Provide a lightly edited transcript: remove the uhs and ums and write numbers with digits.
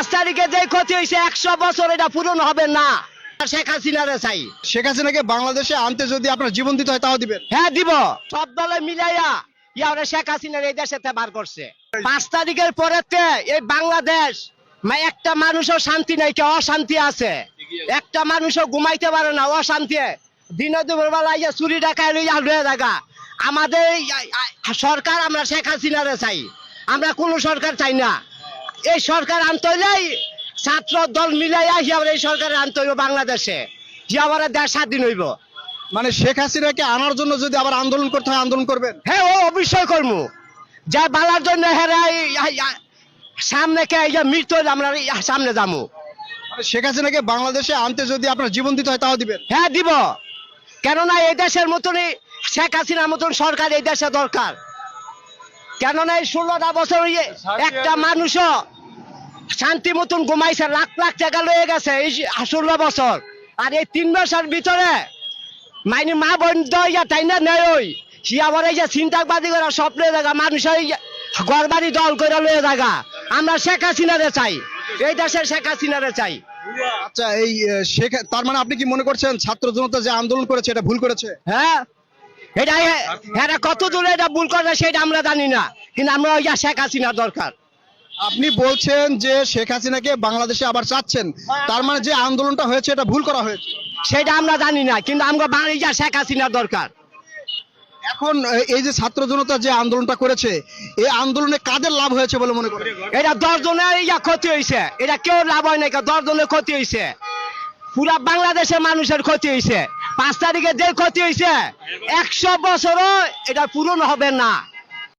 5 তারিখে যে ক্ষতি হয়েছে 100 বছর এটা পূরণ হবে না। শেখ হাসিনারে চাই। শেখ হাসিনাকে বাংলাদেশে আনতে যদি আপনার জীবন দিতে হয় তাও দিবেন? হ্যাঁ দিব। সব দলে মিলাইয়া ইয়ারে শেখ হাসিনার এই দেশেতে বার করছে। 5 তারিখের পরেতে এই বাংলাদেশ একটা মানুষও শান্তি নাই, কে অশান্তি আছে। একটা মানুষও ঘুমাইতে পারে না, অশান্তি। দিনে দুপুর বেলা ইয়া চুরি ডাকায় লইয়া হয়ে থাকা। আমাদের সরকার আমরা শেখ হাসিনারে চাই, আমরা কোন সরকার চাই না। এই সরকার আনতে হইলেই ছাত্র দল মিলাইয়া এই সরকার আনতে হইব বাংলাদেশে, আবার দেশ স্বাধীন হইব। মানে শেখ হাসিনাকে আনার জন্য যদি আবার আন্দোলন করতে হয় আন্দোলন করবেন? হ্যাঁ ও অবশ্যই করবো। যা বালার জন্য হেরাই সামনে কে মৃত্যু আমরা সামনে যাবো। মানে শেখ হাসিনাকে বাংলাদেশে আনতে যদি আপনার জীবন দিতে হয় তাও দিবেন? হ্যাঁ দিব। কেননা এই দেশের মতনই শেখ হাসিনার মতন সরকার এই দেশে দরকার। কেননা এই 16টা বছর একটা মানুষও শান্তি মতন ঘুমাইছে, লাখ লাখ টাকা লয়ে গেছে এই 16 বছর। আর এই 3 বছর ভিতরে মাইনি মা বোন তাই না নেই ওই সি আবার এই যে চিন্তাবাদী করা স্বপ্নে জায়গা মানুষের ঘর বাড়ি দল করে লয়ে জায়গা। আমরা শেখ হাসিনারে চাই, এই দেশের শেখ হাসিনারে চাই। আচ্ছা, এই শেখ, তার মানে আপনি কি মনে করছেন ছাত্র জনতা যে আন্দোলন করেছে এটা ভুল করেছে? হ্যাঁ এটা এটা কত দূরে এটা ভুল করে সেটা আমরা জানি না, কিন্তু আমরা ওই শেখ হাসিনা দরকার। আপনি বলছেন যে শেখ হাসিনাকে বাংলাদেশে আবার চাচ্ছেন, তার মানে যে আন্দোলনটা হয়েছে এটা ভুল করা হয়েছে? সেটা আমরা জানি না, কিন্তু আমরা বাংলা শেখ হাসিনা দরকার। এখন এই যে ছাত্র জনতা যে আন্দোলনটা করেছে এই আন্দোলনে কাদের লাভ হয়েছে বলে মনে করেন? এটা 10 জনের ক্ষতি হয়েছে, এটা কেউ লাভ হয় না, 10 জনের ক্ষতি হয়েছে। পুরা বাংলাদেশের মানুষের ক্ষতি হয়েছে। 5 তারিখে যে ক্ষতি হয়েছে 100 বছরও এটা পূরণ হবে না।